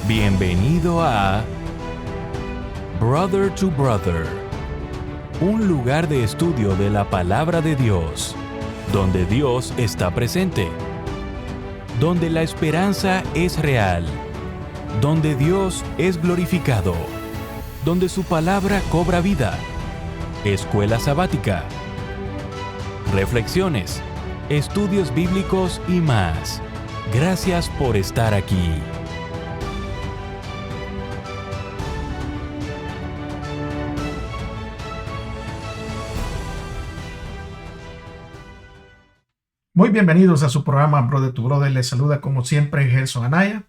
Bienvenido a Brother to Brother, un lugar de estudio de la palabra de Dios, donde Dios está presente, donde la esperanza es real, donde Dios es glorificado, donde su palabra cobra vida. Escuela sabática, reflexiones, estudios bíblicos y más. Gracias por estar aquí. Muy bienvenidos a su programa Brother to Brother. Les saluda como siempre Gerson Anaya.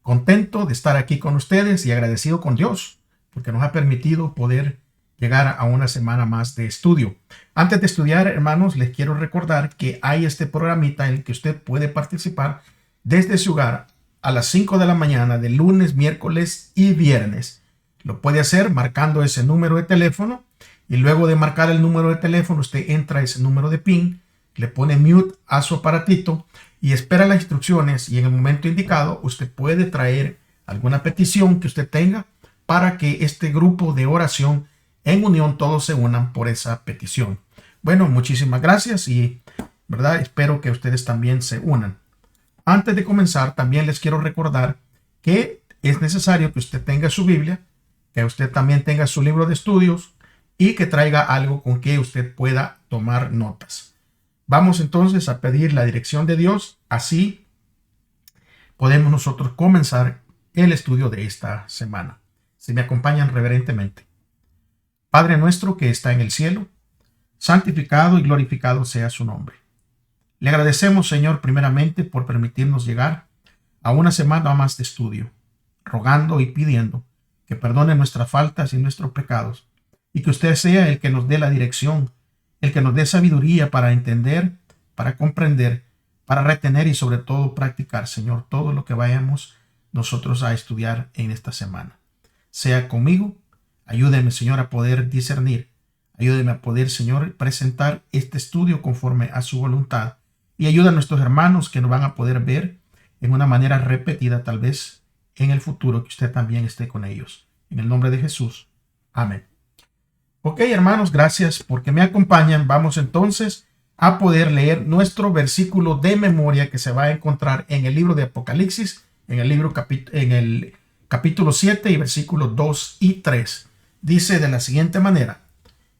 Contento de estar aquí con ustedes y agradecido con Dios porque nos ha permitido poder llegar a una semana más de estudio. Antes de estudiar, hermanos, les quiero recordar que hay este programita en el que usted puede participar desde su hogar a las 5 de la mañana de lunes, miércoles y viernes. Lo puede hacer marcando ese número de teléfono y luego de marcar el número de teléfono usted entra a ese número de PIN, le pone mute a su aparatito y espera las instrucciones, y en el momento indicado usted puede traer alguna petición que usted tenga para que este grupo de oración en unión todos se unan por esa petición. Bueno, muchísimas gracias y espero que ustedes también se unan. Antes de comenzar, también les quiero recordar que es necesario que usted tenga su Biblia, que usted también tenga su libro de estudios y que traiga algo con que usted pueda tomar notas. Vamos entonces a pedir la dirección de Dios, así podemos nosotros comenzar el estudio de esta semana. Si me acompañan reverentemente. Padre nuestro que está en el cielo, santificado y glorificado sea su nombre. Le agradecemos, Señor, primeramente por permitirnos llegar a una semana más de estudio, rogando y pidiendo que perdone nuestras faltas y nuestros pecados, y que usted sea el que nos dé la dirección, el que nos dé sabiduría para entender, para comprender, para retener y sobre todo practicar, Señor, todo lo que vayamos nosotros a estudiar en esta semana. Sea conmigo, ayúdeme, Señor, a poder discernir, ayúdeme a poder, Señor, presentar este estudio conforme a su voluntad, y ayuda a nuestros hermanos que nos van a poder ver en una manera repetida, tal vez en el futuro, que usted también esté con ellos. En el nombre de Jesús. Amén. Ok, hermanos, gracias porque me acompañan. Vamos entonces a poder leer nuestro versículo de memoria que se va a encontrar en el libro de Apocalipsis, en el capítulo 7 y versículos 2 y 3. Dice de la siguiente manera: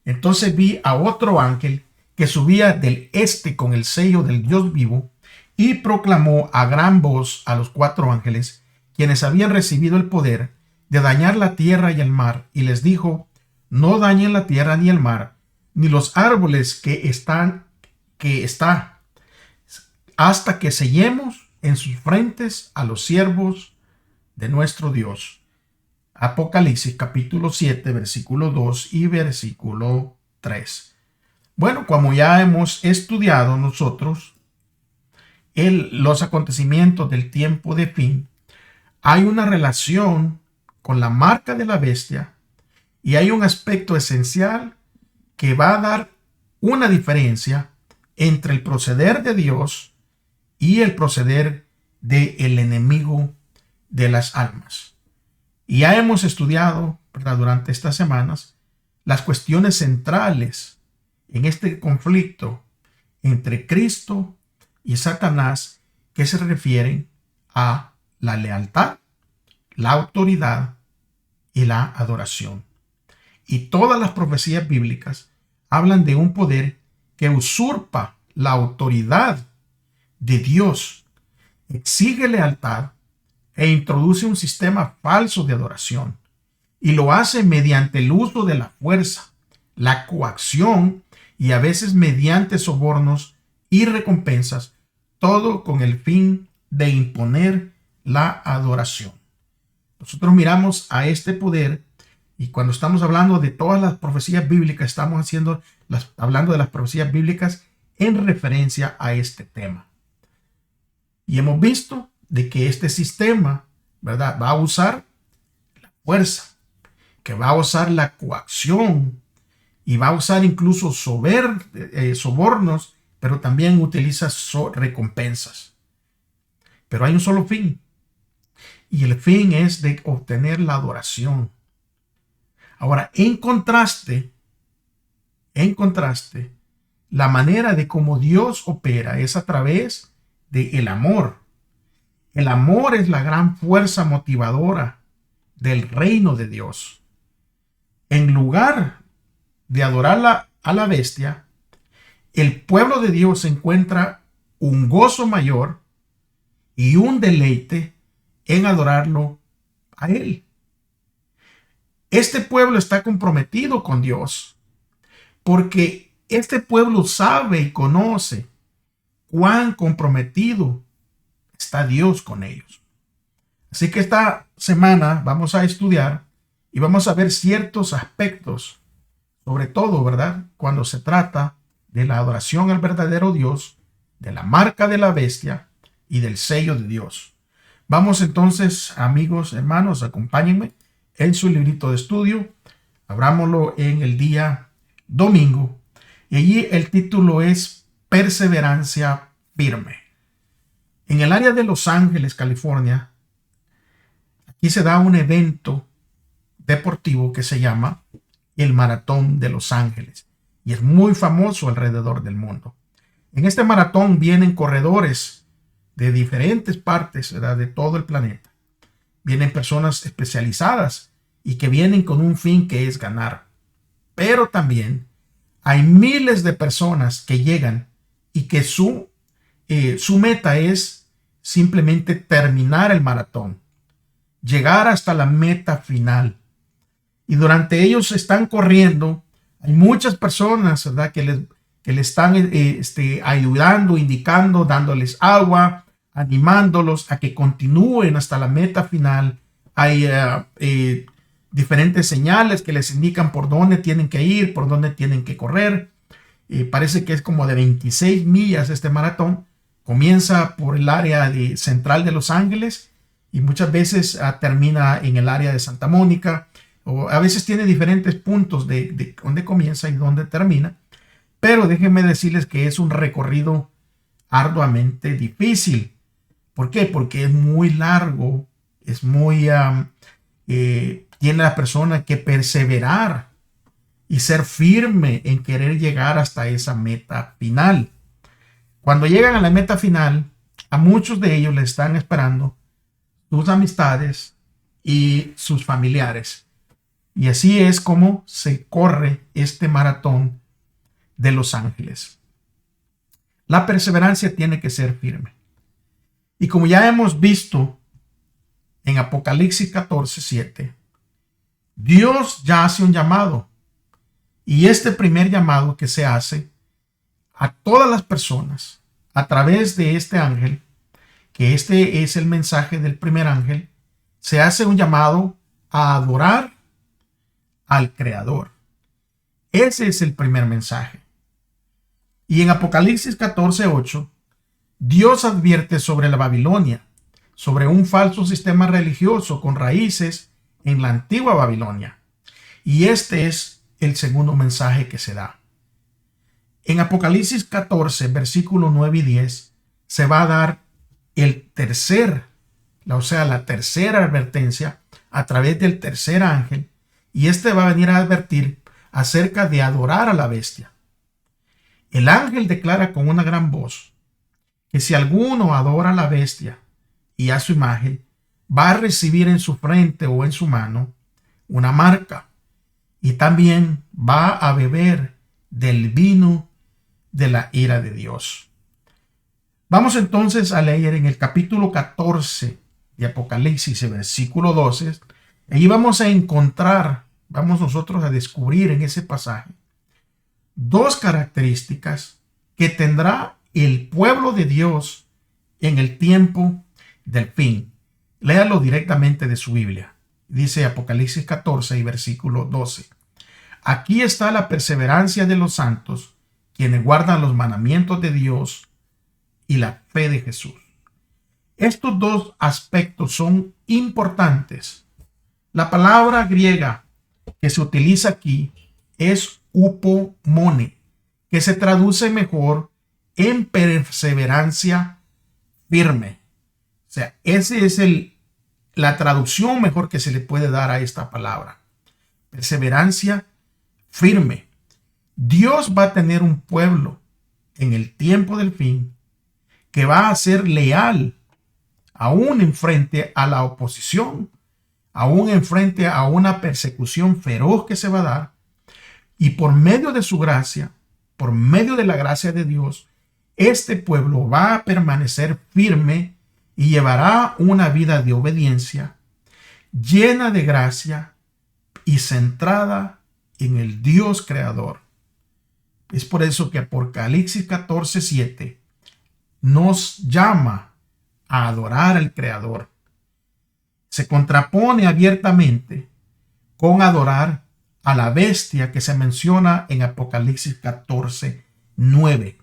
Entonces vi a otro ángel que subía del este con el sello del Dios vivo y proclamó a gran voz a los 4 ángeles, quienes habían recibido el poder de dañar la tierra y el mar, y les dijo: No dañen la tierra ni el mar, ni los árboles que está, hasta que sellemos en sus frentes a los siervos de nuestro Dios. Apocalipsis capítulo 7, versículo 2 y versículo 3. Bueno, como ya hemos estudiado nosotros los acontecimientos del tiempo de fin, hay una relación con la marca de la bestia. Y hay un aspecto esencial que va a dar una diferencia entre el proceder de Dios y el proceder del enemigo de las almas. Y ya hemos estudiado, durante estas semanas las cuestiones centrales en este conflicto entre Cristo y Satanás, que se refieren a la lealtad, la autoridad y la adoración. Y todas las profecías bíblicas hablan de un poder que usurpa la autoridad de Dios, exige lealtad e introduce un sistema falso de adoración. Y lo hace mediante el uso de la fuerza, la coacción y a veces mediante sobornos y recompensas, todo con el fin de imponer la adoración. Nosotros miramos a este poder. Y cuando estamos hablando de todas las profecías bíblicas, estamos hablando de las profecías bíblicas en referencia a este tema. Y hemos visto de que este sistema, va a usar la fuerza, que va a usar la coacción y va a usar incluso sobornos, pero también utiliza recompensas. Pero hay un solo fin, y el fin es de obtener la adoración. Ahora, en contraste, la manera de cómo Dios opera es a través del amor. El amor es la gran fuerza motivadora del reino de Dios. En lugar de adorar a la bestia, el pueblo de Dios encuentra un gozo mayor y un deleite en adorarlo a Él. Este pueblo está comprometido con Dios porque este pueblo sabe y conoce cuán comprometido está Dios con ellos. Así que esta semana vamos a estudiar y vamos a ver ciertos aspectos, sobre todo, ¿verdad?, cuando se trata de la adoración al verdadero Dios, de la marca de la bestia y del sello de Dios. Vamos entonces, amigos, hermanos, acompáñenme en su librito de estudio. Abrámoslo en el día domingo. Y allí el título es Perseverancia firme. En el área de Los Ángeles, California, aquí se da un evento deportivo que se llama el Maratón de Los Ángeles y es muy famoso alrededor del mundo. En este maratón vienen corredores de diferentes partes, ¿verdad?, de todo el planeta. Vienen personas especializadas y que vienen con un fin que es ganar. Pero también hay miles de personas que llegan y que su meta es simplemente terminar el maratón, llegar hasta la meta final. Y durante ellos están corriendo, hay muchas personas, ¿verdad?, que le están ayudando, indicando, dándoles agua, animándolos a que continúen hasta la meta final. Hay diferentes señales que les indican por dónde tienen que ir, por dónde tienen que correr. Parece que es como de 26 millas este maratón. Comienza por el área central de Los Ángeles y muchas veces termina en el área de Santa Mónica, o a veces tiene diferentes puntos de dónde comienza y dónde termina. Pero déjenme decirles que es un recorrido arduamente difícil. ¿Por qué? Porque es muy largo, es muy... tiene la persona que perseverar y ser firme en querer llegar hasta esa meta final. Cuando llegan a la meta final, a muchos de ellos les están esperando sus amistades y sus familiares. Y así es como se corre este maratón de Los Ángeles. La perseverancia tiene que ser firme. Y como ya hemos visto en Apocalipsis 14:7, Dios ya hace un llamado. Y este primer llamado que se hace a todas las personas a través de este ángel, que este es el mensaje del primer ángel, se hace un llamado a adorar al Creador. Ese es el primer mensaje. Y en Apocalipsis 14:8, Dios advierte sobre la Babilonia, sobre un falso sistema religioso con raíces en la antigua Babilonia. Y este es el segundo mensaje que se da. En Apocalipsis 14, versículos 9 y 10, se va a dar la tercera advertencia a través del tercer ángel, y este va a venir a advertir acerca de adorar a la bestia. El ángel declara con una gran voz que si alguno adora a la bestia y a su imagen, va a recibir en su frente o en su mano una marca, y también va a beber del vino de la ira de Dios. Vamos entonces a leer en el capítulo 14 de Apocalipsis, el versículo 12. Allí vamos nosotros a descubrir en ese pasaje dos características que tendrá el pueblo de Dios en el tiempo del fin. Léalo directamente de su Biblia. Dice Apocalipsis 14 y versículo 12. Aquí está la perseverancia de los santos, quienes guardan los mandamientos de Dios y la fe de Jesús. Estos dos aspectos son importantes. La palabra griega que se utiliza aquí es upomone, que se traduce mejor en perseverancia firme. O sea, ese es la traducción mejor que se le puede dar a esta palabra. Perseverancia firme. Dios va a tener un pueblo en el tiempo del fin que va a ser leal aún en frente a la oposición, aún en frente a una persecución feroz que se va a dar, y por medio de su gracia, por medio de la gracia de Dios, este pueblo va a permanecer firme y llevará una vida de obediencia, llena de gracia y centrada en el Dios creador. Es por eso que Apocalipsis 14:7 nos llama a adorar al Creador. Se contrapone abiertamente con adorar a la bestia que se menciona en Apocalipsis 14:9.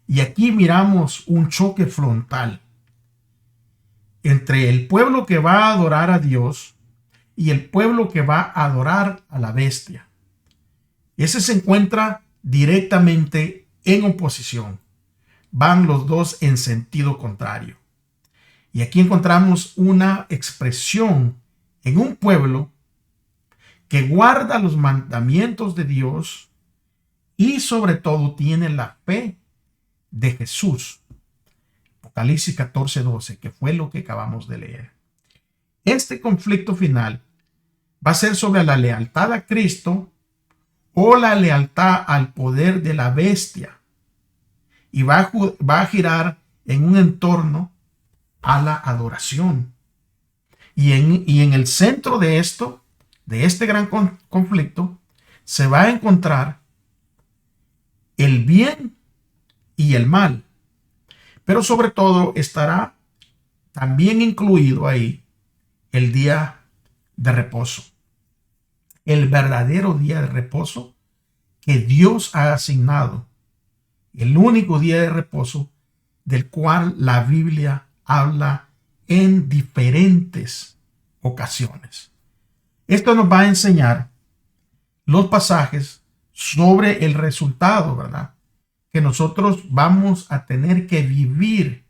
Y aquí miramos un choque frontal entre el pueblo que va a adorar a Dios y el pueblo que va a adorar a la bestia. Ese se encuentra directamente en oposición. Van los dos en sentido contrario. Y aquí encontramos una expresión en un pueblo que guarda los mandamientos de Dios y sobre todo tiene la fe de Jesús. Apocalipsis 14:12, que fue lo que acabamos de leer. Este conflicto final va a ser sobre la lealtad a Cristo o la lealtad al poder de la bestia. Y va a girar en un entorno a la adoración. Y en el centro de esto, de este gran conflicto, se va a encontrar el bien y el mal. Pero sobre todo estará también incluido ahí el día de reposo. El verdadero día de reposo que Dios ha asignado. El único día de reposo del cual la Biblia habla en diferentes ocasiones. Esto nos va a enseñar los pasajes sobre el resultado, ¿verdad?, que nosotros vamos a tener que vivir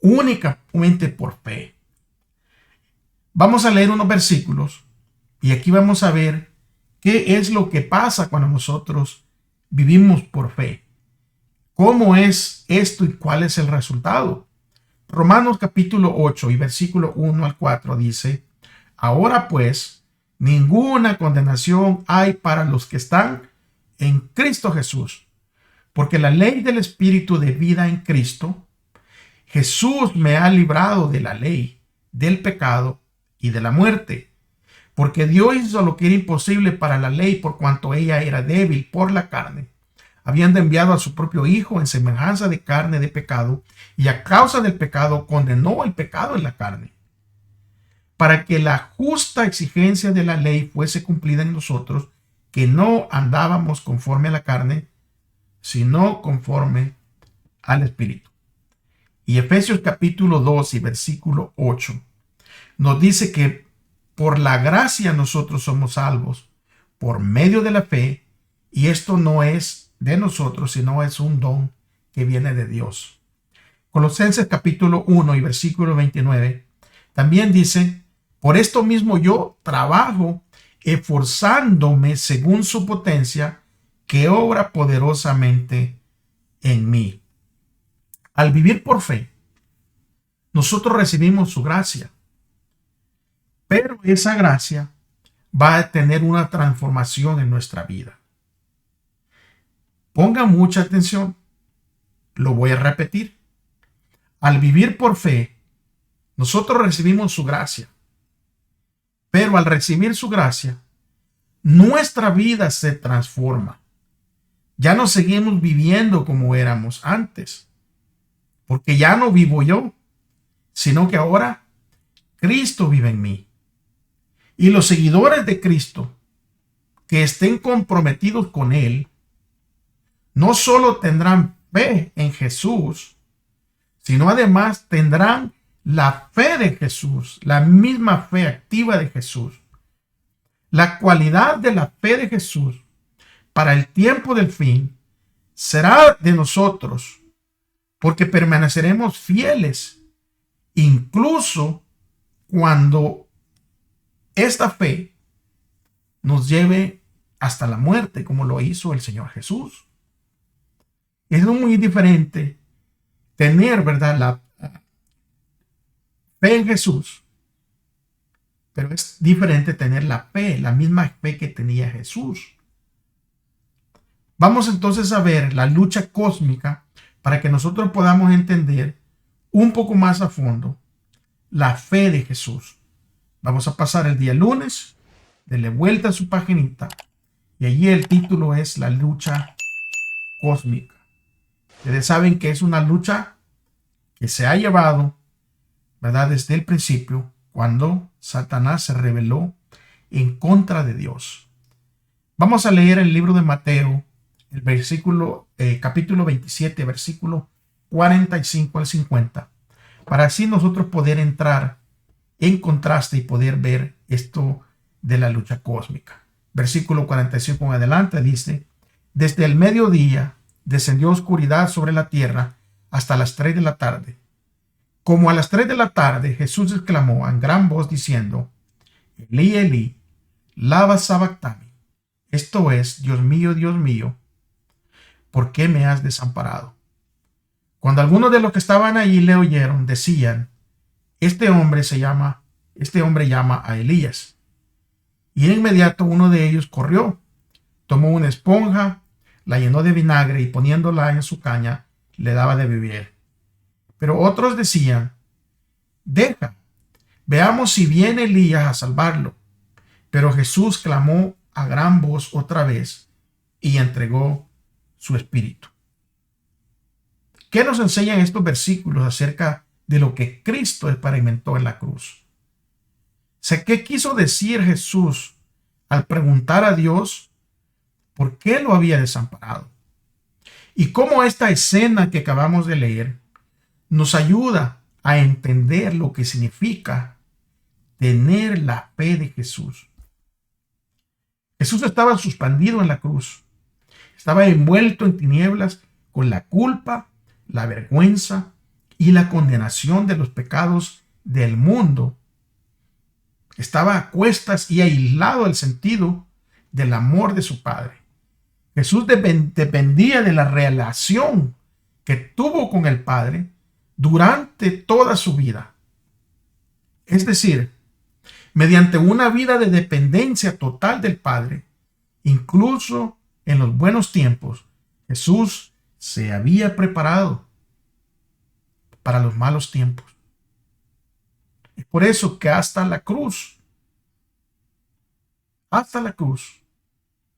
únicamente por fe. Vamos a leer unos versículos y aquí vamos a ver qué es lo que pasa cuando nosotros vivimos por fe. ¿Cómo es esto y cuál es el resultado? Romanos capítulo 8 y versículo 1 al 4 dice: ahora pues, ninguna condenación hay para los que están en Cristo Jesús, porque la ley del Espíritu de vida en Cristo Jesús me ha librado de la ley, del pecado y de la muerte. Porque Dios hizo lo que era imposible para la ley, por cuanto ella era débil por la carne, habiendo enviado a su propio Hijo en semejanza de carne de pecado, y a causa del pecado condenó el pecado en la carne, para que la justa exigencia de la ley fuese cumplida en nosotros, que no andábamos conforme a la carne, sino conforme al Espíritu. Y Efesios capítulo 2 y versículo 8 nos dice que por la gracia nosotros somos salvos por medio de la fe, y esto no es de nosotros, sino es un don que viene de Dios. Colosenses capítulo 1 y versículo 29 también dice: por esto mismo yo trabajo esforzándome según su potencia, que obra poderosamente en mí. Al vivir por fe, nosotros recibimos su gracia, pero esa gracia va a tener una transformación en nuestra vida. Pongan mucha atención, lo voy a repetir. Al vivir por fe, nosotros recibimos su gracia, pero al recibir su gracia, nuestra vida se transforma. Ya no seguimos viviendo como éramos antes, porque ya no vivo yo, sino que ahora Cristo vive en mí. Y los seguidores de Cristo que estén comprometidos con Él, no solo tendrán fe en Jesús, sino además tendrán la fe de Jesús, la misma fe activa de Jesús. La cualidad de la fe de Jesús para el tiempo del fin será de nosotros, porque permaneceremos fieles incluso cuando esta fe nos lleve hasta la muerte, como lo hizo el Señor Jesús. Es muy diferente tener, ¿verdad?, la fe en Jesús, pero es diferente tener la fe, la misma fe que tenía Jesús. Vamos entonces a ver la lucha cósmica para que nosotros podamos entender un poco más a fondo la fe de Jesús. Vamos a pasar el día lunes, denle vuelta a su paginita, y allí el título es la lucha cósmica. Ustedes saben que es una lucha que se ha llevado, ¿verdad?, desde el principio, cuando Satanás se rebeló en contra de Dios. Vamos a leer el libro de Mateo, el capítulo 27, versículo 45 al 50, para así nosotros poder entrar en contraste y poder ver esto de la lucha cósmica. Versículo 45 en adelante dice: desde el mediodía descendió oscuridad sobre la tierra hasta las 3 de la tarde. Como a las 3 de la tarde, Jesús exclamó en gran voz diciendo: Elí, Elí, lama sabactani. Esto es: Dios mío, ¿por qué me has desamparado? Cuando algunos de los que estaban allí le oyeron, decían: Este hombre llama a Elías. Y de inmediato uno de ellos corrió, tomó una esponja, la llenó de vinagre y poniéndola en su caña, le daba de beber. Pero otros decían: Deja, veamos si viene Elías a salvarlo. Pero Jesús clamó a gran voz otra vez y entregó su espíritu. ¿Qué nos enseñan estos versículos acerca de lo que Cristo experimentó en la cruz? ¿Qué quiso decir Jesús al preguntar a Dios por qué lo había desamparado? Y cómo esta escena que acabamos de leer nos ayuda a entender lo que significa tener la fe de Jesús. Jesús estaba suspendido en la cruz. Estaba envuelto en tinieblas con la culpa, la vergüenza y la condenación de los pecados del mundo. Estaba a cuestas y aislado del sentido del amor de su Padre. Jesús dependía de la relación que tuvo con el Padre durante toda su vida. Es decir, mediante una vida de dependencia total del Padre, incluso en los buenos tiempos, Jesús se había preparado para los malos tiempos. Es por eso que hasta la cruz,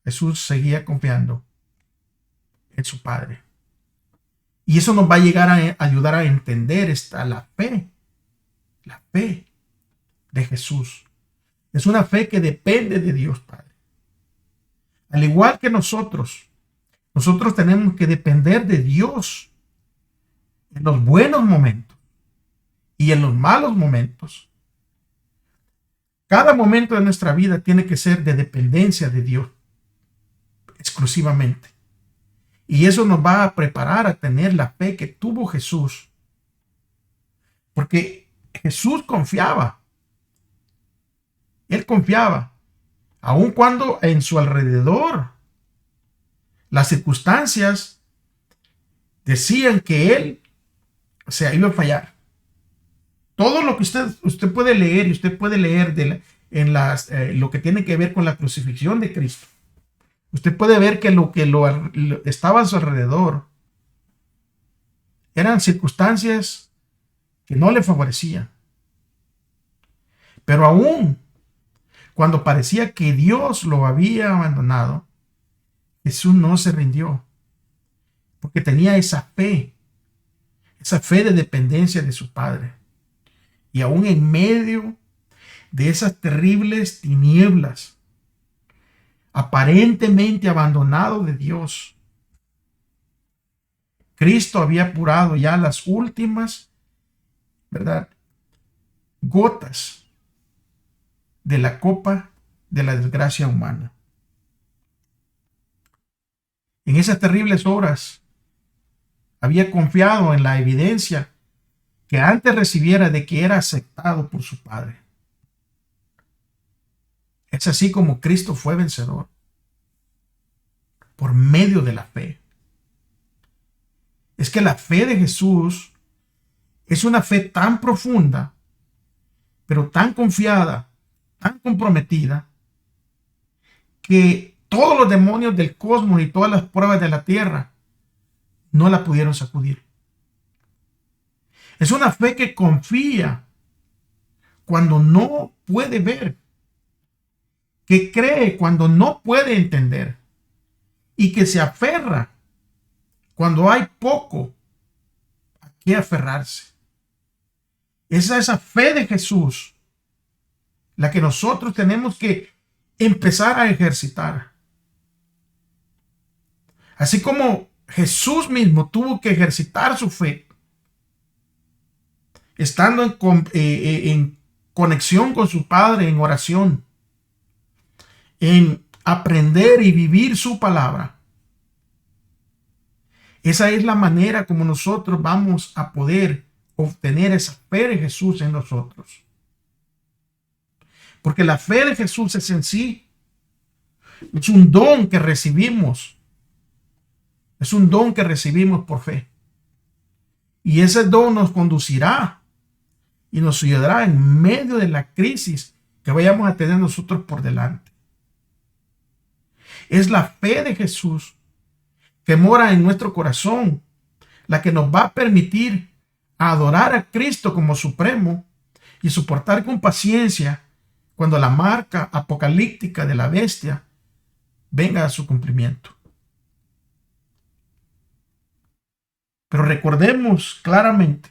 Jesús seguía confiando en su Padre. Y eso nos va a llegar a ayudar a entender la fe de Jesús. Es una fe que depende de Dios Padre. Al igual que nosotros tenemos que depender de Dios en los buenos momentos y en los malos momentos. Cada momento de nuestra vida tiene que ser de dependencia de Dios exclusivamente. Y eso nos va a preparar a tener la fe que tuvo Jesús. Porque Jesús confiaba. Él confiaba. Aun cuando en su alrededor las circunstancias decían que él iba a fallar. Todo lo que usted puede leer, y usted puede leer lo que tiene que ver con la crucifixión de Cristo. Usted puede ver que lo estaba a su alrededor eran circunstancias que no le favorecían. Pero aún cuando parecía que Dios lo había abandonado, Jesús no se rindió, porque tenía esa fe de dependencia de su Padre. Y aún en medio de esas terribles tinieblas, aparentemente abandonado de Dios, Cristo había apurado ya las últimas, ¿verdad?, gotas de la copa de la desgracia humana. En esas terribles horas había confiado en la evidencia que antes recibiera de que era aceptado por su Padre. Es así como Cristo fue vencedor, por medio de la fe. Es que la fe de Jesús es una fe tan profunda, pero tan confiada, tan comprometida, que todos los demonios del cosmos y todas las pruebas de la tierra no la pudieron sacudir. Es una fe que confía cuando no puede ver, que cree cuando no puede entender y que se aferra cuando hay poco a qué aferrarse. Es esa fe de Jesús la que nosotros tenemos que empezar a ejercitar. Así como Jesús mismo tuvo que ejercitar su fe, estando en conexión con su Padre, en oración, en aprender y vivir su palabra. Esa es la manera como nosotros vamos a poder obtener esa fe de Jesús en nosotros. Porque la fe de Jesús es en sí. Es un don que recibimos. Es un don que recibimos por fe. Y ese don nos conducirá y nos ayudará en medio de la crisis que vayamos a tener nosotros por delante. Es la fe de Jesús que mora en nuestro corazón la que nos va a permitir adorar a Cristo como supremo y soportar con paciencia cuando la marca apocalíptica de la bestia venga a su cumplimiento. Pero recordemos claramente,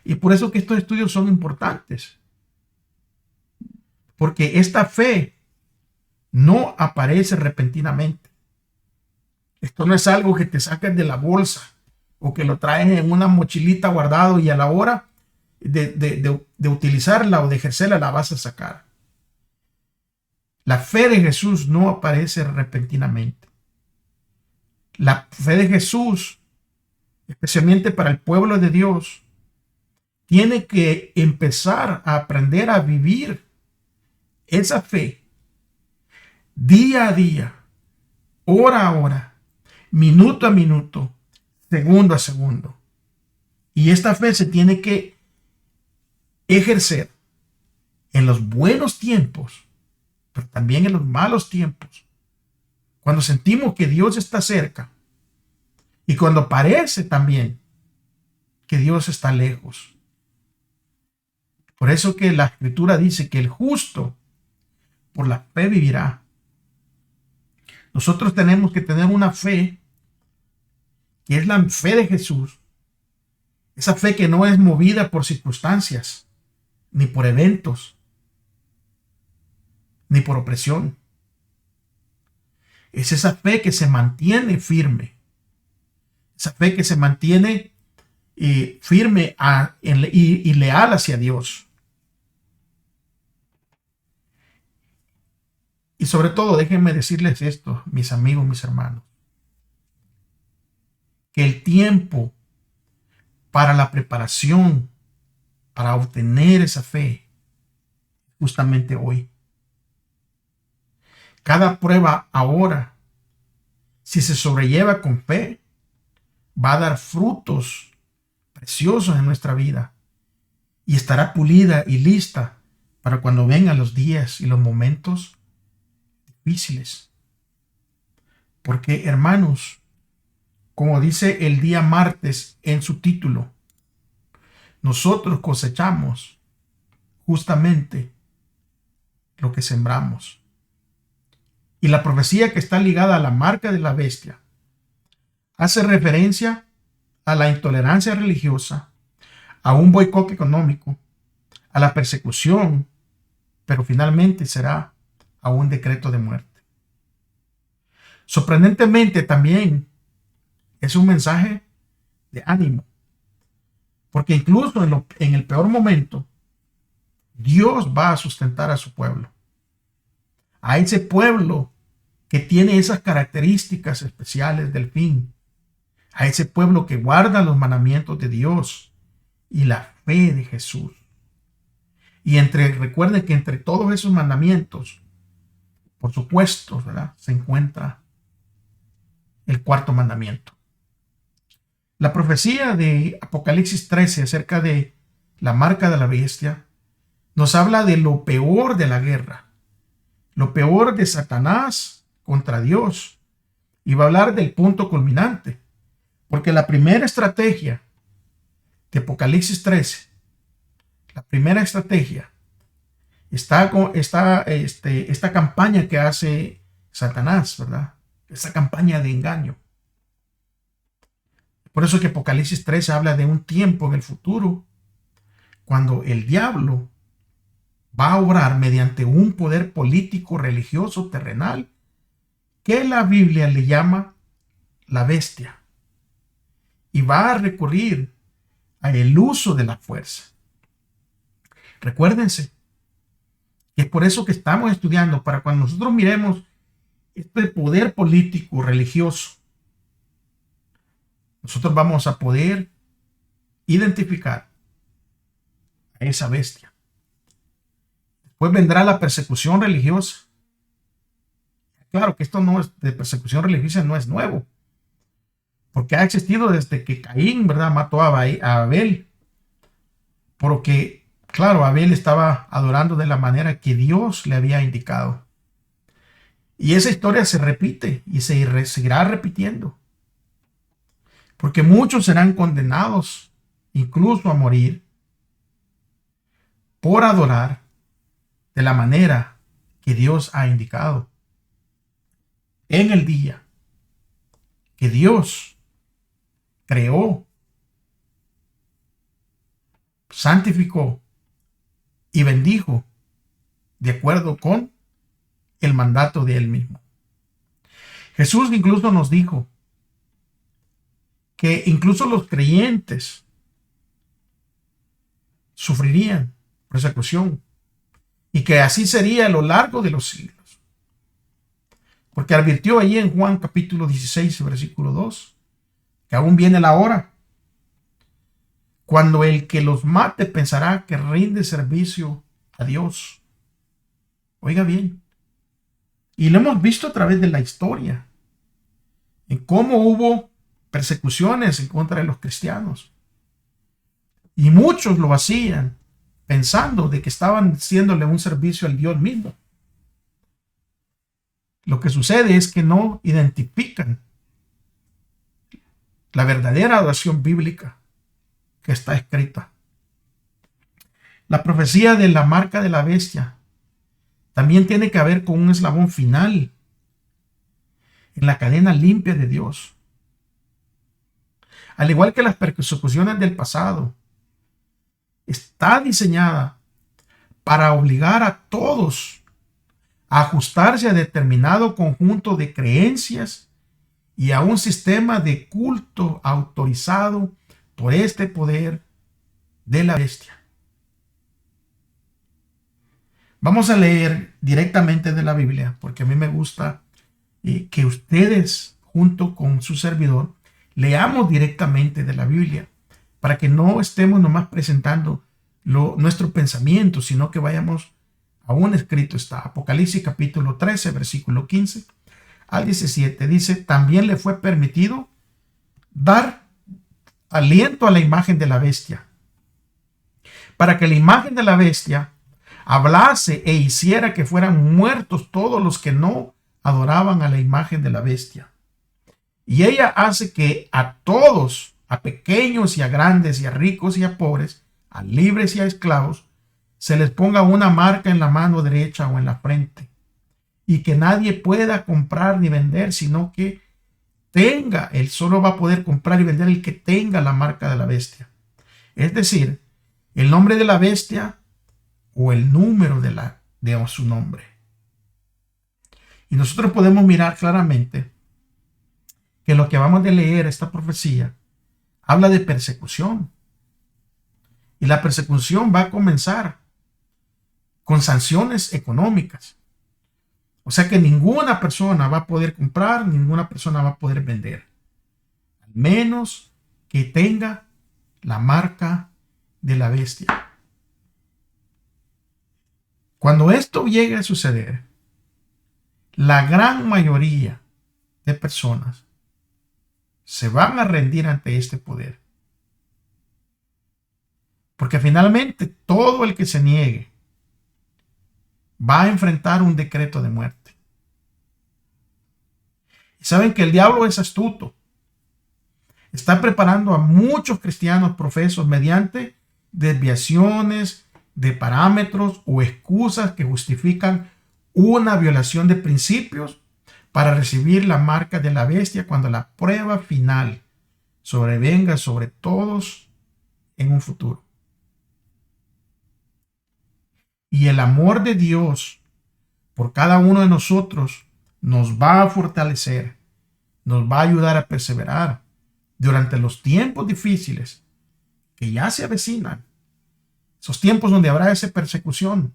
y por eso que estos estudios son importantes, porque esta fe no aparece repentinamente. Esto no es algo que te sacas de la bolsa o que lo traes en una mochilita guardado y a la hora de utilizarla o de ejercerla la vas a sacar. La fe de Jesús no aparece repentinamente. La fe de Jesús, especialmente para el pueblo de Dios, tiene que empezar a aprender a vivir esa fe día a día, hora a hora, minuto a minuto, segundo a segundo. Y esta fe se tiene que ejercer en los buenos tiempos, pero también en los malos tiempos. Cuando sentimos que Dios está cerca y cuando parece también que Dios está lejos. Por eso que la Escritura dice que el justo por la fe vivirá. Nosotros tenemos que tener una fe que es la fe de Jesús. Esa fe que no es movida por circunstancias, ni por eventos, ni por opresión. Es esa fe que se mantiene firme. Esa fe que se mantiene firme y leal hacia Dios. Y sobre todo, déjenme decirles esto, mis amigos, mis hermanos, que el tiempo para la preparación, para obtener esa fe, justamente hoy. Cada prueba ahora, si se sobrelleva con fe, va a dar frutos preciosos en nuestra vida y estará pulida y lista para cuando vengan los días y los momentos difíciles. Porque, hermanos, como dice el día martes en su título, nosotros cosechamos justamente lo que sembramos. Y la profecía que está ligada a la marca de la bestia hace referencia a la intolerancia religiosa, a un boicot económico, a la persecución, pero finalmente será a un decreto de muerte. Sorprendentemente también es un mensaje de ánimo, porque incluso en el peor momento, Dios va a sustentar a su pueblo, a ese pueblo que tiene esas características especiales del fin, a ese pueblo que guarda los mandamientos de Dios y la fe de Jesús. Y recuerden que entre todos esos mandamientos, por supuesto, ¿verdad?, se encuentra el cuarto mandamiento. La profecía de Apocalipsis 13 acerca de la marca de la bestia nos habla de lo peor de la guerra, lo peor de Satanás contra Dios, y va a hablar del punto culminante, porque la primera estrategia de Apocalipsis 13, la primera estrategia, está con esta campaña que hace Satanás, ¿verdad? Esa campaña de engaño. Por eso que Apocalipsis 13 habla de un tiempo en el futuro cuando el diablo va a obrar mediante un poder político, religioso, terrenal, que la Biblia le llama la bestia, y va a recurrir al uso de la fuerza. Recuérdense que es por eso que estamos estudiando, para cuando nosotros miremos este poder político, religioso, nosotros vamos a poder identificar a esa bestia. Después vendrá la persecución religiosa. Claro que esto no es de persecución religiosa, no es nuevo, porque ha existido desde que Caín, ¿verdad?, mató a Abel, porque, claro, Abel estaba adorando de la manera que Dios le había indicado. Y esa historia se repite y se seguirá repitiendo, porque muchos serán condenados incluso a morir por adorar de la manera que Dios ha indicado. En el día que Dios creó, santificó y bendijo de acuerdo con el mandato de Él mismo. Jesús incluso nos dijo que incluso los creyentes sufrirían persecución y que así sería a lo largo de los siglos. Porque advirtió allí en Juan capítulo 16, versículo 2, que aún viene la hora cuando el que los mate pensará que rinde servicio a Dios. Oiga bien, y lo hemos visto a través de la historia, en cómo hubo persecuciones en contra de los cristianos. Y muchos lo hacían pensando de que estaban haciéndole un servicio al Dios mismo. Lo que sucede es que no identifican la verdadera adoración bíblica que está escrita. La profecía de la marca de la bestia también tiene que ver con un eslabón final en la cadena limpia de Dios. Al igual que las persecuciones del pasado, está diseñada para obligar a todos a ajustarse a determinado conjunto de creencias y a un sistema de culto autorizado por este poder de la bestia. Vamos a leer directamente de la Biblia, porque a mí me gusta que ustedes, junto con su servidor, leamos directamente de la Biblia, para que no estemos nomás presentando nuestro pensamiento, sino que vayamos a un escrito. Está Apocalipsis capítulo 13, versículo 15 al 17. Dice: también le fue permitido dar aliento a la imagen de la bestia, para que la imagen de la bestia hablase e hiciera que fueran muertos todos los que no adoraban a la imagen de la bestia. Y ella hace que a todos, a pequeños y a grandes y a ricos y a pobres, a libres y a esclavos, se les ponga una marca en la mano derecha o en la frente, y que nadie pueda comprar ni vender, sino que solo va a poder comprar y vender el que tenga la marca de la bestia. Es decir, el nombre de la bestia o el número de su nombre. Y nosotros podemos mirar claramente que lo que vamos a leer, esta profecía, habla de persecución. Y la persecución va a comenzar con sanciones económicas. O sea que ninguna persona va a poder comprar, ninguna persona va a poder vender, al menos que tenga la marca de la bestia. Cuando esto llegue a suceder, la gran mayoría de personas se van a rendir ante este poder. Porque finalmente todo el que se niegue va a enfrentar un decreto de muerte. Y saben que el diablo es astuto. Está preparando a muchos cristianos profesos mediante desviaciones de parámetros o excusas que justifican una violación de principios para recibir la marca de la bestia cuando la prueba final sobrevenga sobre todos en un futuro. Y el amor de Dios por cada uno de nosotros nos va a fortalecer, nos va a ayudar a perseverar durante los tiempos difíciles que ya se avecinan. Esos tiempos donde habrá esa persecución.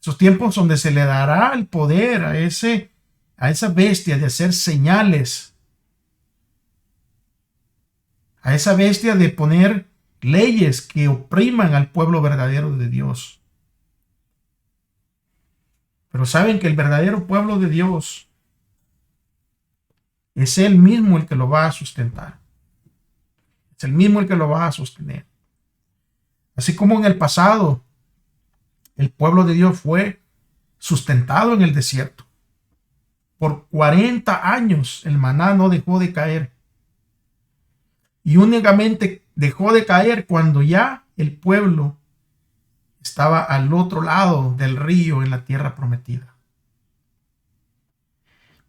Esos tiempos donde se le dará el poder a esa bestia de hacer señales. A esa bestia de poner leyes que opriman al pueblo verdadero de Dios. Pero saben que el verdadero pueblo de Dios es Él mismo el que lo va a sustentar. Es el mismo el que lo va a sostener. Así como en el pasado el pueblo de Dios fue sustentado en el desierto. Por 40 años el maná no dejó de caer. Y únicamente dejó de caer cuando ya el pueblo estaba al otro lado del río en la tierra prometida.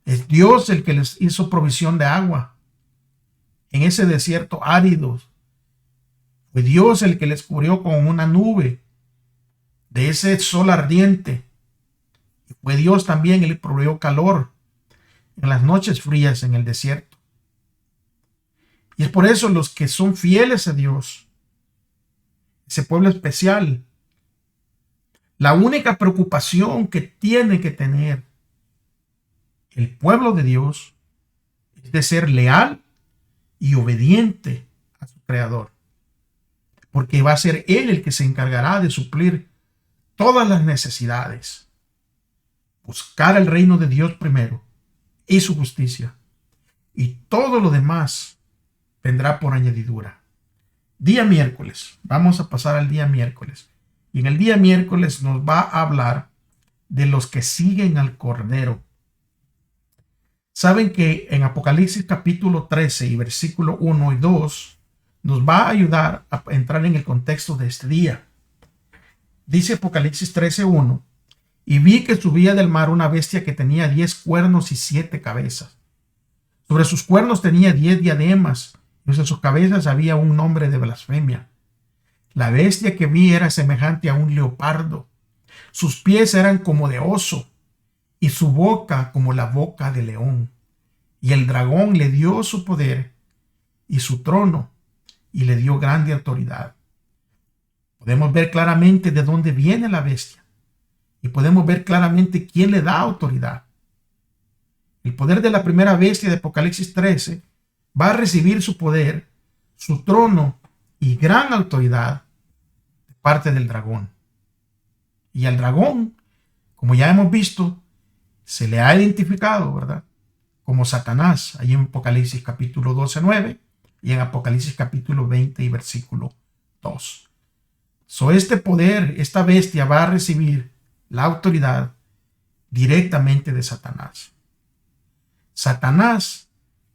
Es Dios el que les hizo provisión de agua en ese desierto árido. Fue Dios el que les cubrió con una nube de ese sol ardiente. Y fue Dios también el que proveyó calor en las noches frías en el desierto. Y es por eso los que son fieles a Dios, ese pueblo especial, la única preocupación que tiene que tener el pueblo de Dios es de ser leal y obediente a su Creador. Porque va a ser Él el que se encargará de suplir todas las necesidades. Buscar el reino de Dios primero y su justicia. Y todo lo demás vendrá por añadidura. Día miércoles. Vamos a pasar al día miércoles. Y en el día miércoles nos va a hablar de los que siguen al Cordero. Saben que en Apocalipsis capítulo 13 y versículo 1 y 2 nos va a ayudar a entrar en el contexto de este día. Dice Apocalipsis 13:1: y vi que subía del mar una bestia que tenía 10 cuernos y 7 cabezas. Sobre sus cuernos tenía 10 diademas, y sobre sus cabezas había un nombre de blasfemia. La bestia que vi era semejante a un leopardo. Sus pies eran como de oso, y su boca como la boca de león. Y el dragón le dio su poder y su trono, y le dio grande autoridad. Podemos ver claramente de dónde viene la bestia, y podemos ver claramente quién le da autoridad. El poder de la primera bestia de Apocalipsis 13 va a recibir su poder, su trono y gran autoridad de parte del dragón. Y al dragón, como ya hemos visto, se le ha identificado, ¿verdad?, como Satanás, ahí en Apocalipsis capítulo 12:9 y en Apocalipsis capítulo 20 y versículo 2. Este poder, esta bestia va a recibir la autoridad directamente de Satanás. Satanás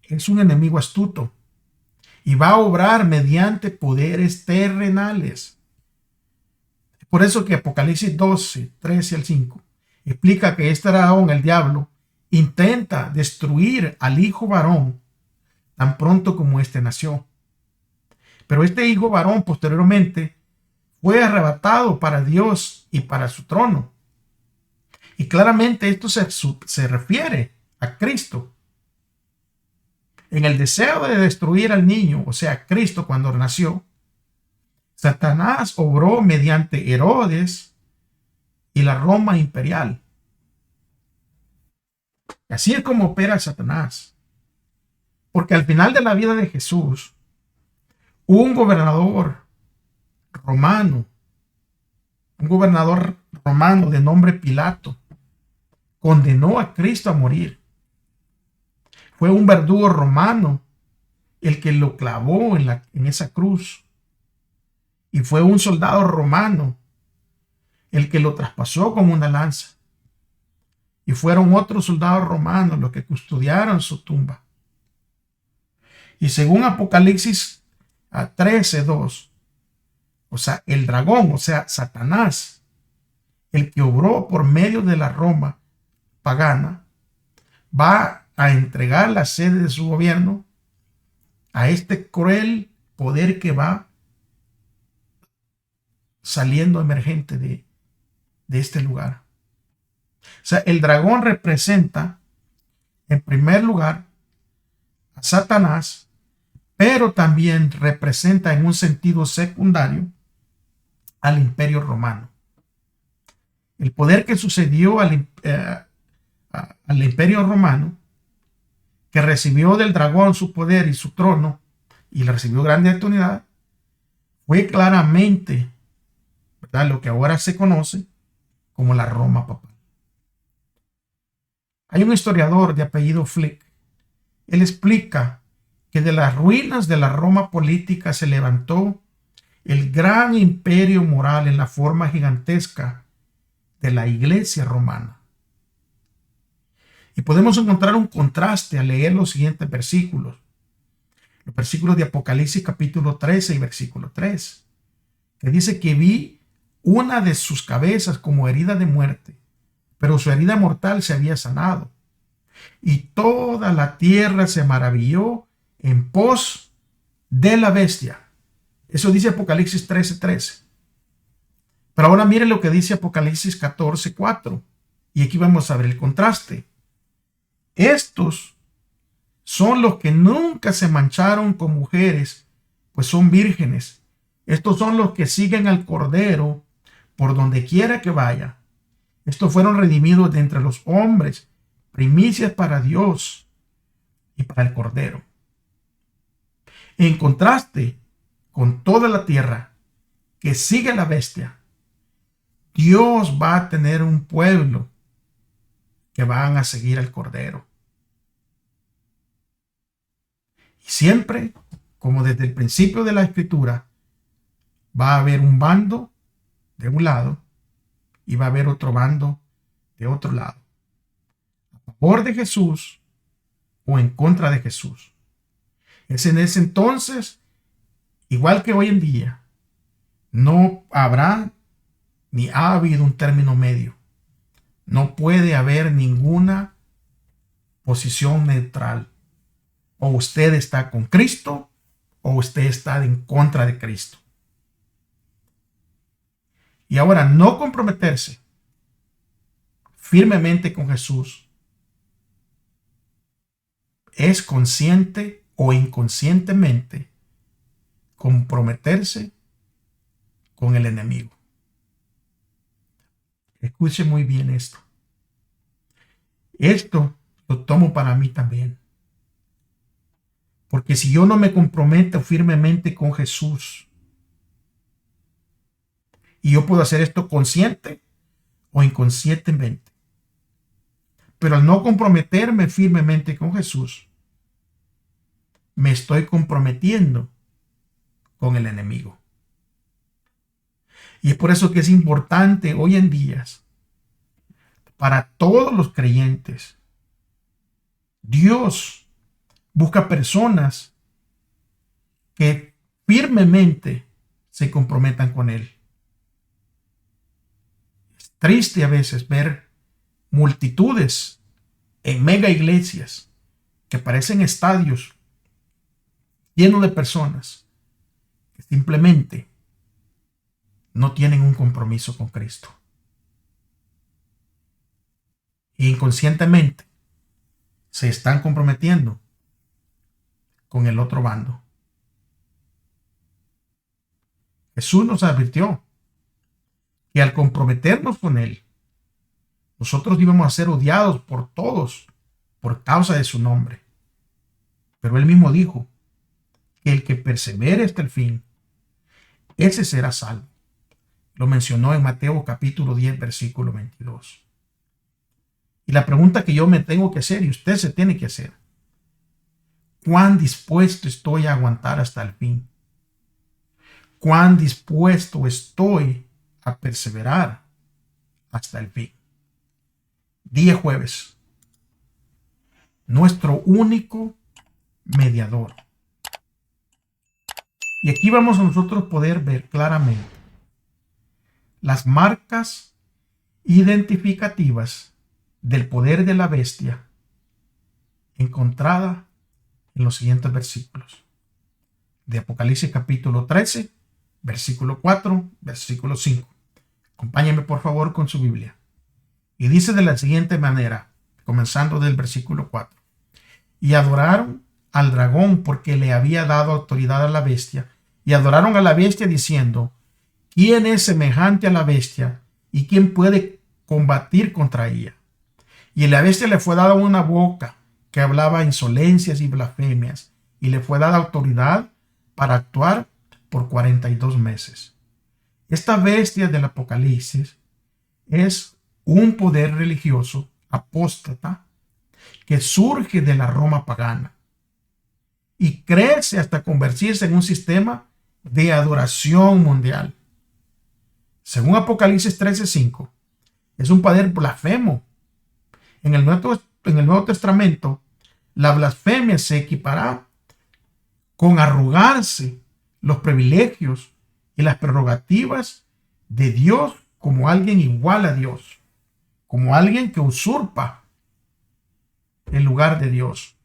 es un enemigo astuto y va a obrar mediante poderes terrenales. Por eso que Apocalipsis 12, 13 al 5 explica que este dragón, el diablo, intenta destruir al hijo varón tan pronto como éste nació. Pero este hijo varón posteriormente fue arrebatado para Dios y para su trono. Y claramente esto se refiere a Cristo. En el deseo de destruir al niño, o sea, Cristo cuando nació, Satanás obró mediante Herodes y la Roma imperial. Así es como opera Satanás. Porque al final de la vida de Jesús, un gobernador romano, un gobernador romano de nombre Pilato, condenó a Cristo a morir. Fue un verdugo romano el que lo clavó en esa cruz. Y fue un soldado romano el que lo traspasó con una lanza. Y fueron otros soldados romanos los que custodiaron su tumba. Y según Apocalipsis 13:2, o sea, el dragón, o sea, Satanás, el que obró por medio de la Roma pagana, va a entregar la sede de su gobierno a este cruel poder que va saliendo emergente de este lugar. O sea, el dragón representa, en primer lugar, a Satanás, pero también representa en un sentido secundario al Imperio Romano. El poder que sucedió al Imperio Romano, que recibió del dragón su poder y su trono, y le recibió grande autoridad, fue claramente, ¿verdad?, lo que ahora se conoce como la Roma papal. Hay un historiador de apellido Flick. Él explica que de las ruinas de la Roma política se levantó el gran imperio moral en la forma gigantesca de la Iglesia romana. Y podemos encontrar un contraste al leer los siguientes versículos. Los versículos de Apocalipsis capítulo 13 y versículo 3, que dice que vi una de sus cabezas como herida de muerte, pero su herida mortal se había sanado. Y toda la tierra se maravilló en pos de la bestia. Eso dice Apocalipsis 13:13. Pero ahora mire lo que dice Apocalipsis 14:4. Y aquí vamos a ver el contraste. Estos son los que nunca se mancharon con mujeres, pues son vírgenes. Estos son los que siguen al Cordero por donde quiera que vaya. Estos fueron redimidos de entre los hombres, primicias para Dios y para el Cordero. En contraste con toda la tierra que sigue a la bestia, Dios va a tener un pueblo que van a seguir al Cordero. Y siempre, como desde el principio de la Escritura, va a haber un bando de un lado y va a haber otro bando de otro lado, a favor de Jesús o en contra de Jesús. Es en ese entonces, igual que hoy en día, no habrá ni ha habido un término medio. No puede haber ninguna posición neutral. O usted está con Cristo o usted está en contra de Cristo. Y ahora, no comprometerse firmemente con Jesús es consciente o inconscientemente comprometerse con el enemigo. Escuche muy bien esto. Esto lo tomo para mí también. Porque si yo no me comprometo firmemente con Jesús, y yo puedo hacer esto consciente o inconscientemente, pero al no comprometerme firmemente con Jesús, me estoy comprometiendo con el enemigo. Y es por eso que es importante hoy en día, para todos los creyentes, Dios busca personas que firmemente se comprometan con Él. Es triste a veces ver multitudes en mega iglesias que parecen estadios llenos de personas que simplemente no tienen un compromiso con Cristo. E inconscientemente se están comprometiendo con el otro bando. Jesús nos advirtió que al comprometernos con Él, nosotros íbamos a ser odiados por todos por causa de su nombre. Pero Él mismo dijo que el que persevere hasta el fin, ese será salvo. Lo mencionó en Mateo capítulo 10, versículo 22. Y la pregunta que yo me tengo que hacer y usted se tiene que hacer: ¿cuán dispuesto estoy a aguantar hasta el fin? ¿Cuán dispuesto estoy a perseverar hasta el fin? Día jueves, nuestro único mediador. Y aquí vamos a nosotros poder ver claramente las marcas identificativas del poder de la bestia encontrada en los siguientes versículos de Apocalipsis capítulo 13, versículo 4, versículo 5. Acompáñenme por favor con su Biblia. Y dice de la siguiente manera, comenzando del versículo 4. Y adoraron al dragón porque le había dado autoridad a la bestia. Y adoraron a la bestia diciendo: ¿quién es semejante a la bestia y quién puede combatir contra ella? Y a la bestia le fue dada una boca que hablaba insolencias y blasfemias, y le fue dada autoridad para actuar por 42 meses. Esta bestia del Apocalipsis es un poder religioso apóstata que surge de la Roma pagana y crece hasta convertirse en un sistema de adoración mundial. Según Apocalipsis 13:5, es un poder blasfemo. En el Nuevo Testamento, la blasfemia se equipará con arrogarse los privilegios y las prerrogativas de Dios como alguien igual a Dios, como alguien que usurpa el lugar de Dios.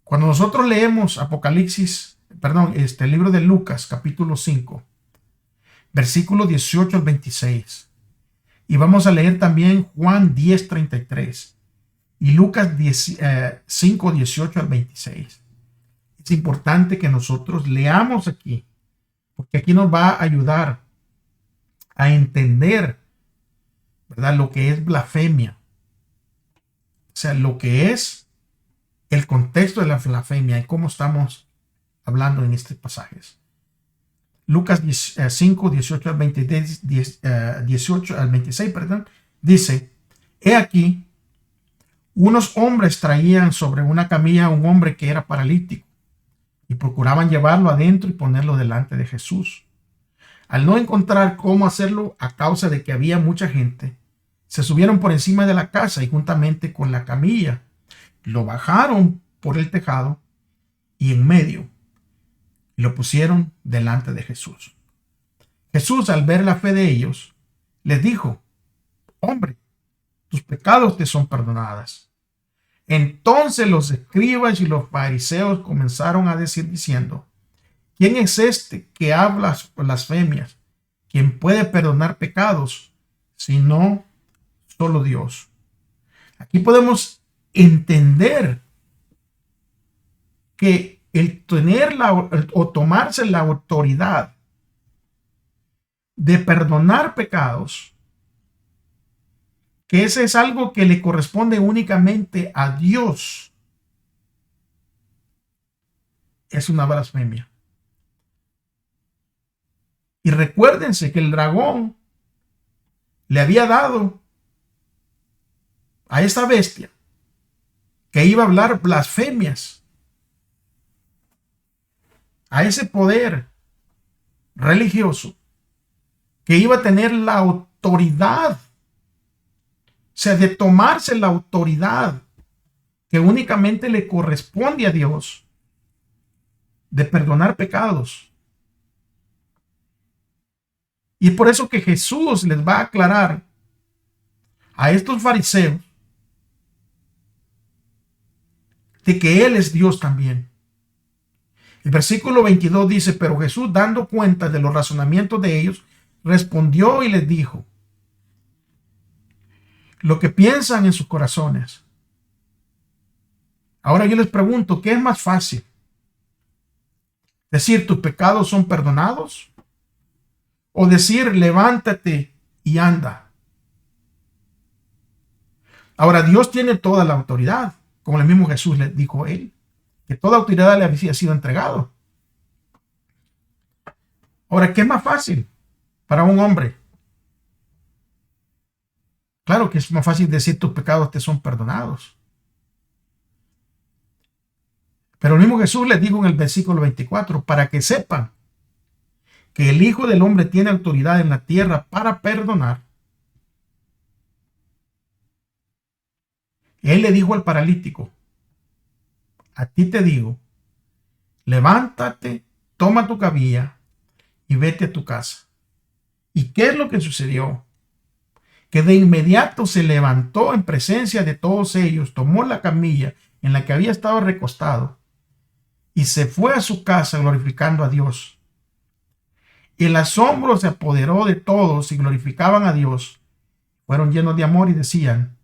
Cuando nosotros leemos el libro de Lucas, capítulo 5, versículos 18 al 26, y vamos a leer también Juan 10:33 y Lucas 5, 18 al 26. Es importante que nosotros leamos aquí, porque aquí nos va a ayudar a entender, ¿verdad?, lo que es blasfemia. O sea, lo que es el contexto de la blasfemia y cómo estamos hablando en estos pasajes. Lucas 5, 18 al 26, dice: he aquí, unos hombres traían sobre una camilla a un hombre que era paralítico y procuraban llevarlo adentro y ponerlo delante de Jesús. Al no encontrar cómo hacerlo a causa de que había mucha gente, se subieron por encima de la casa y juntamente con la camilla lo bajaron por el tejado y en medio y lo pusieron delante de Jesús. Jesús, al ver la fe de ellos, les dijo: hombre, tus pecados te son perdonadas. Entonces los escribas y los fariseos comenzaron a decir diciendo: ¿quién es este que habla blasfemias? ¿Quién puede perdonar pecados sino solo Dios? Aquí podemos entender que el tener o tomarse la autoridad de perdonar pecados, que ese es algo que le corresponde únicamente a Dios, es una blasfemia. Y recuérdense que el dragón le había dado a esta bestia que iba a hablar blasfemias, a ese poder religioso que iba a tener la autoridad, o sea, de tomarse la autoridad que únicamente le corresponde a Dios, de perdonar pecados. Y es por eso que Jesús les va a aclarar a estos fariseos de que Él es Dios también. El versículo 22 dice: pero Jesús, dando cuenta de los razonamientos de ellos, respondió y les dijo lo que piensan en sus corazones. Ahora yo les pregunto, ¿qué es más fácil? ¿Decir tus pecados son perdonados? ¿O decir levántate y anda? Ahora, Dios tiene toda la autoridad, como el mismo Jesús le dijo a él, que toda autoridad le había sido entregado. Ahora, ¿qué es más fácil? para un hombre. Claro que es más fácil decir tus pecados te son perdonados. Pero el mismo Jesús les dijo en el versículo 24, para que sepan que el Hijo del Hombre tiene autoridad en la tierra para perdonar. Él le dijo al paralítico, a ti te digo, levántate, toma tu camilla y vete a tu casa. ¿Y qué es lo que sucedió? Que de inmediato se levantó en presencia de todos ellos, tomó la camilla en la que había estado recostado y se fue a su casa glorificando a Dios. El asombro se apoderó de todos y glorificaban a Dios. Fueron llenos de amor y decían,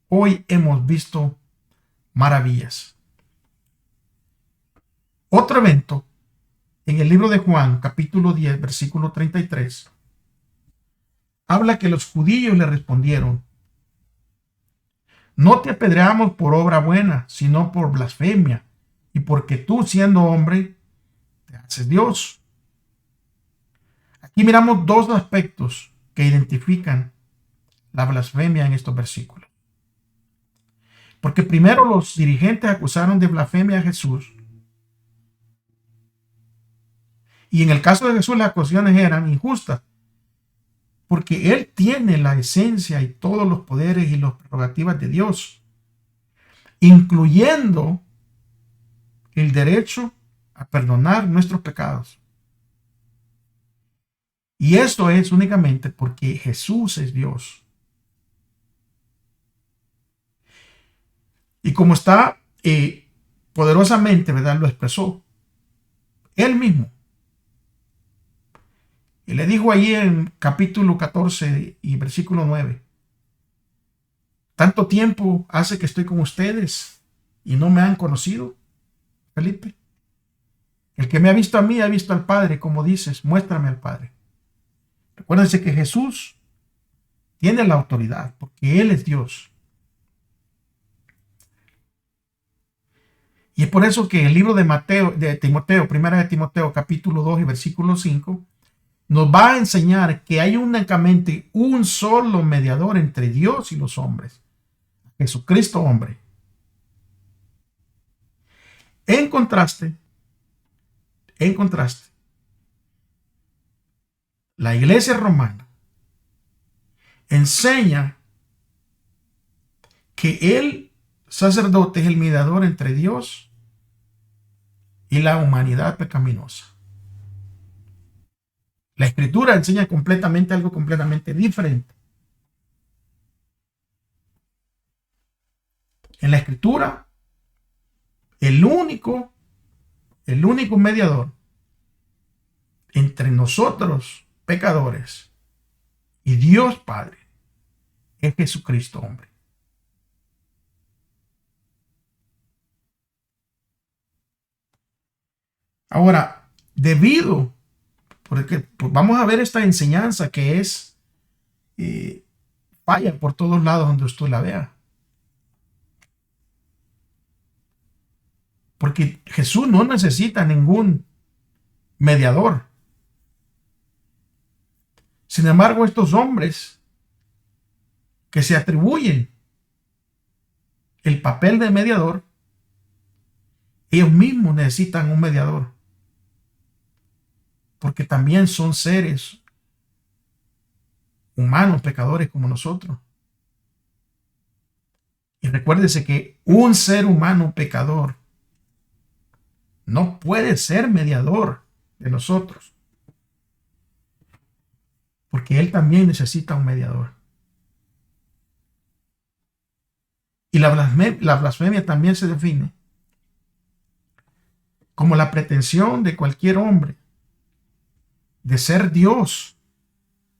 hoy hemos visto maravillas. Otro evento en el libro de Juan, capítulo 10, versículo 33, habla que los judíos le respondieron, no te apedreamos por obra buena, sino por blasfemia, y porque tú, siendo hombre, te haces Dios. Aquí miramos dos aspectos que identifican la blasfemia en estos versículos. Porque primero los dirigentes acusaron de blasfemia a Jesús. Y en el caso de Jesús las acusaciones eran injustas. Porque Él tiene la esencia y todos los poderes y las prerrogativas de Dios. Incluyendo el derecho a perdonar nuestros pecados. Y esto es únicamente porque Jesús es Dios. Y como está poderosamente, ¿verdad? Lo expresó Él mismo. Y le dijo allí en capítulo 14 y versículo 9. Tanto tiempo hace que estoy con ustedes y no me han conocido, Felipe. El que me ha visto a mí ha visto al Padre, como dices, muéstrame al Padre. Recuérdense que Jesús tiene la autoridad porque Él es Dios. Y es por eso que el libro de Timoteo, primera de Timoteo, capítulo 2 y versículo 5, nos va a enseñar que hay únicamente un solo mediador entre Dios y los hombres, Jesucristo hombre. En contraste, la iglesia romana enseña que el sacerdote es el mediador entre Dios y la humanidad pecaminosa. La escritura enseña algo completamente diferente. En la escritura, el único mediador entre nosotros, pecadores, y Dios Padre, es Jesucristo hombre. Ahora, porque pues vamos a ver esta enseñanza que es falla por todos lados donde usted la vea. Porque Jesús no necesita ningún mediador. Sin embargo, estos hombres que se atribuyen el papel de mediador, ellos mismos necesitan un mediador. Porque también son seres humanos, pecadores como nosotros. Y recuérdese que un ser humano pecador no puede ser mediador de nosotros. Porque él también necesita un mediador. Y la blasfemia también se define como la pretensión de cualquier hombre de ser Dios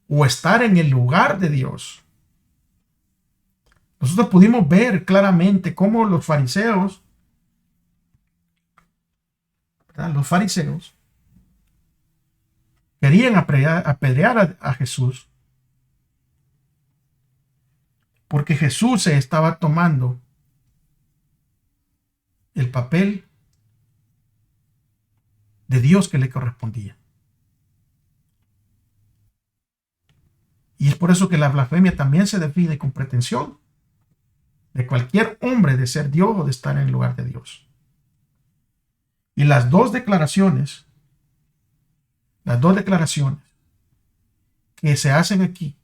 o estar en el lugar de Dios. Nosotros pudimos ver claramente cómo los fariseos, querían apedrear a Jesús porque Jesús se estaba tomando el papel de Dios que le correspondía. Y es por eso que la blasfemia también se define con pretensión de cualquier hombre de ser Dios o de estar en el lugar de Dios. Y las dos declaraciones que se hacen aquí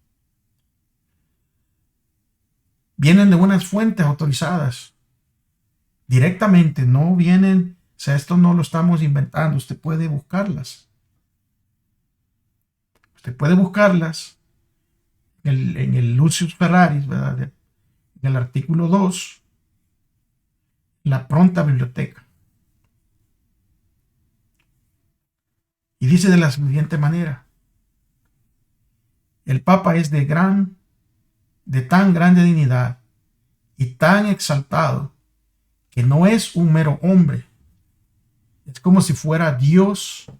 vienen de unas fuentes autorizadas directamente, no vienen, o sea, esto no lo estamos inventando, usted puede buscarlas. Usted puede buscarlas en el Lucius Ferraris, ¿verdad? En el artículo 2, la pronta biblioteca. Y dice de la siguiente manera: el Papa es de tan grande dignidad y tan exaltado que no es un mero hombre. Es como si fuera Dios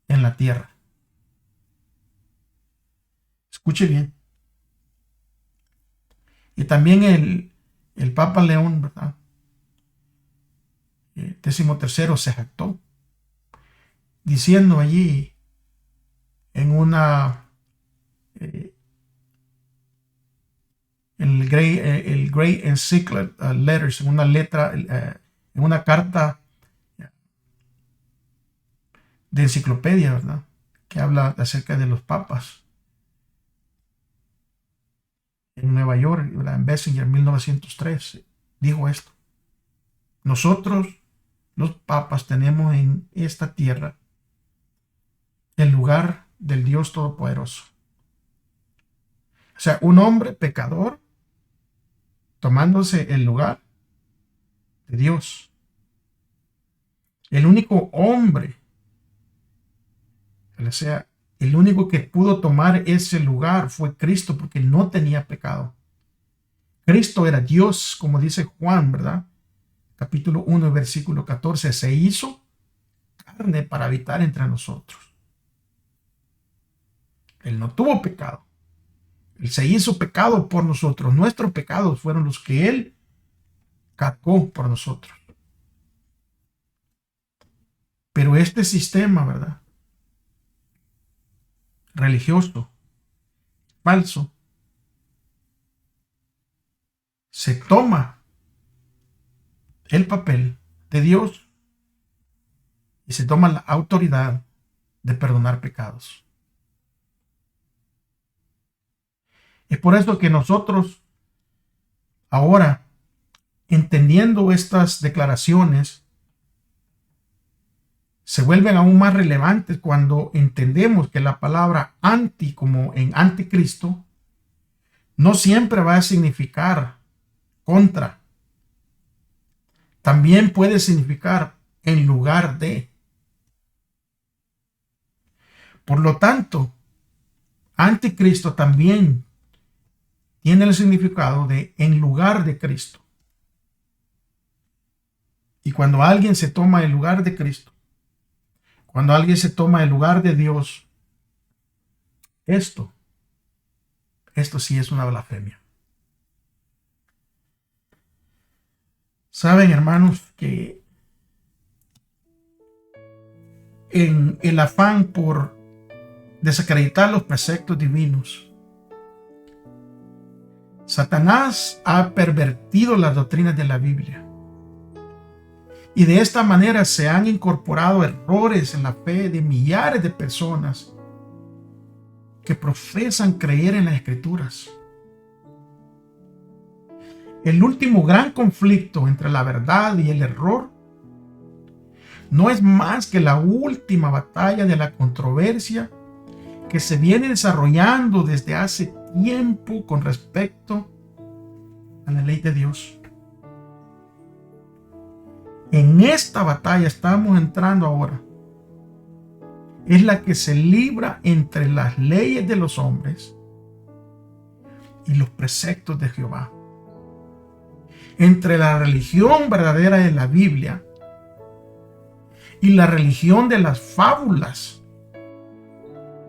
en la tierra. Escuche bien. Y también el Papa León, ¿verdad? 13º se jactó diciendo allí en el Great Encyclical Letters, en una letra, en una carta de enciclopedia, ¿verdad?, que habla acerca de los papas en Nueva York, en Bessinger, 1903, dijo esto: nosotros, los papas, tenemos en esta tierra el lugar del Dios Todopoderoso. O sea, un hombre pecador tomándose el lugar de Dios. El único hombre, o sea, el único que pudo tomar ese lugar fue Cristo, porque no tenía pecado. Cristo era Dios, como dice Juan, ¿verdad? Capítulo 1, versículo 14, se hizo carne para habitar entre nosotros. Él no tuvo pecado. Él se hizo pecado por nosotros. Nuestros pecados fueron los que Él cargó por nosotros. Pero este sistema, ¿verdad?, religioso, falso, se toma el papel de Dios y se toma la autoridad de perdonar pecados. Es por eso que nosotros ahora, entendiendo estas declaraciones, se vuelven aún más relevantes cuando entendemos que la palabra anti, como en anticristo, no siempre va a significar contra. También puede significar en lugar de. Por lo tanto, anticristo también tiene el significado de en lugar de Cristo. Y cuando alguien se toma el lugar de Cristo, cuando alguien se toma el lugar de Dios, esto sí es una blasfemia. Saben, hermanos, que en el afán por desacreditar los preceptos divinos, Satanás ha pervertido las doctrinas de la Biblia. Y de esta manera se han incorporado errores en la fe de millares de personas que profesan creer en las Escrituras. El último gran conflicto entre la verdad y el error no es más que la última batalla de la controversia que se viene desarrollando desde hace tiempo con respecto a la ley de Dios. En esta batalla estamos entrando ahora. Es la que se libra entre las leyes de los hombres y los preceptos de Jehová. Entre la religión verdadera de la Biblia y la religión de las fábulas.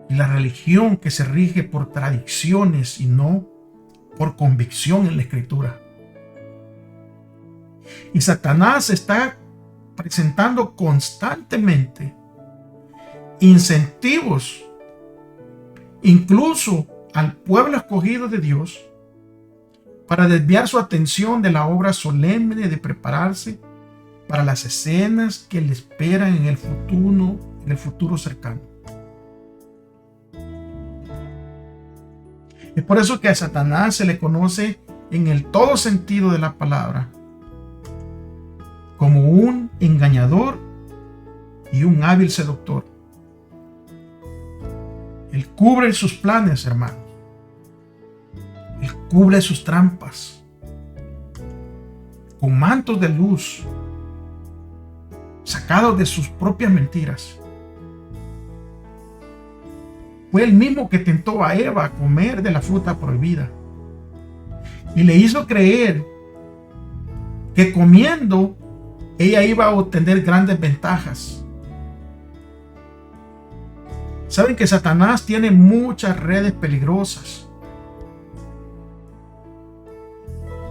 Y la religión que se rige por tradiciones y no por convicción en la Escritura. Y Satanás está presentando constantemente incentivos, incluso al pueblo escogido de Dios para desviar su atención de la obra solemne de prepararse para las escenas que le esperan en el futuro cercano. Es por eso que a Satanás se le conoce en el todo sentido de la palabra como un engañador y un hábil seductor. Él cubre sus planes, hermanos. Él cubre sus trampas con mantos de luz sacados de sus propias mentiras. Fue el mismo que tentó a Eva a comer de la fruta prohibida y le hizo creer que comiendo ella iba a obtener grandes ventajas. Saben que Satanás tiene muchas redes peligrosas,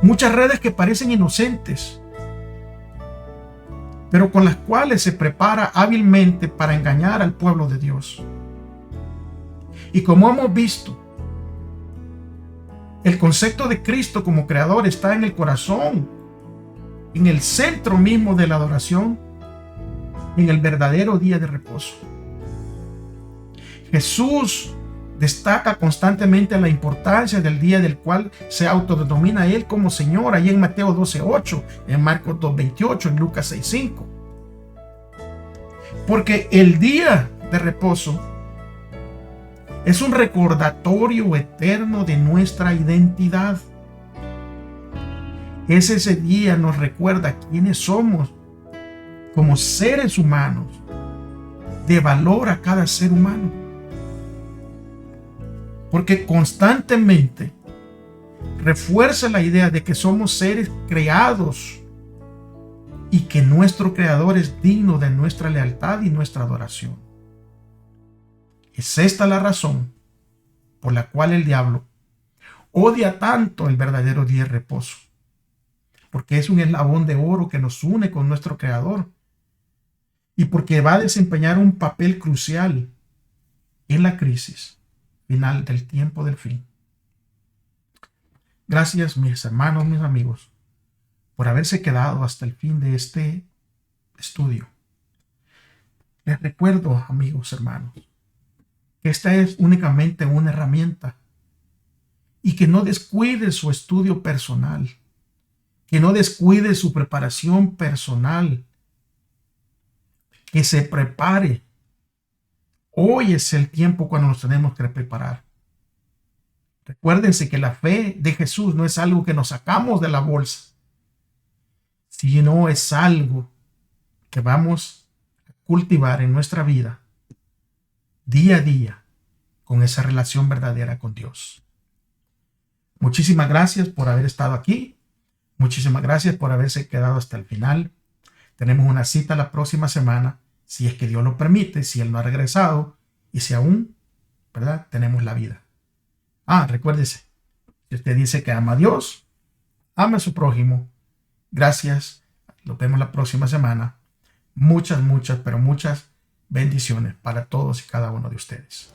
muchas redes que parecen inocentes, pero con las cuales se prepara hábilmente para engañar al pueblo de Dios. Y como hemos visto, el concepto de Cristo como creador está en el corazón, en el centro mismo de la adoración, en el verdadero día de reposo. Jesús destaca constantemente la importancia del día del cual se autodenomina Él como Señor, ahí en Mateo 12:8, en Marcos 2:28, en Lucas 6:5. Porque el día de reposo es un recordatorio eterno de nuestra identidad. Ese día nos recuerda quiénes somos como seres humanos, de valor a cada ser humano. Porque constantemente refuerza la idea de que somos seres creados y que nuestro Creador es digno de nuestra lealtad y nuestra adoración. Es esta la razón por la cual el diablo odia tanto el verdadero día de reposo, porque es un eslabón de oro que nos une con nuestro Creador y porque va a desempeñar un papel crucial en la crisis final del tiempo del fin. Gracias, mis hermanos, mis amigos, por haberse quedado hasta el fin de este estudio. Les recuerdo, amigos, hermanos, que esta es únicamente una herramienta y que no descuide su estudio personal, que no descuide su preparación personal, que se prepare. Hoy es el tiempo cuando nos tenemos que preparar. Recuérdense que la fe de Jesús no es algo que nos sacamos de la bolsa, sino es algo que vamos a cultivar en nuestra vida día a día con esa relación verdadera con Dios. Muchísimas gracias por haber estado aquí. Muchísimas gracias por haberse quedado hasta el final. Tenemos una cita la próxima semana, si es que Dios lo permite, si Él no ha regresado y si aún, ¿verdad?, tenemos la vida. Recuérdese, si usted dice que ama a Dios, ama a su prójimo. Gracias. Nos vemos la próxima semana. Muchas, pero muchas bendiciones para todos y cada uno de ustedes.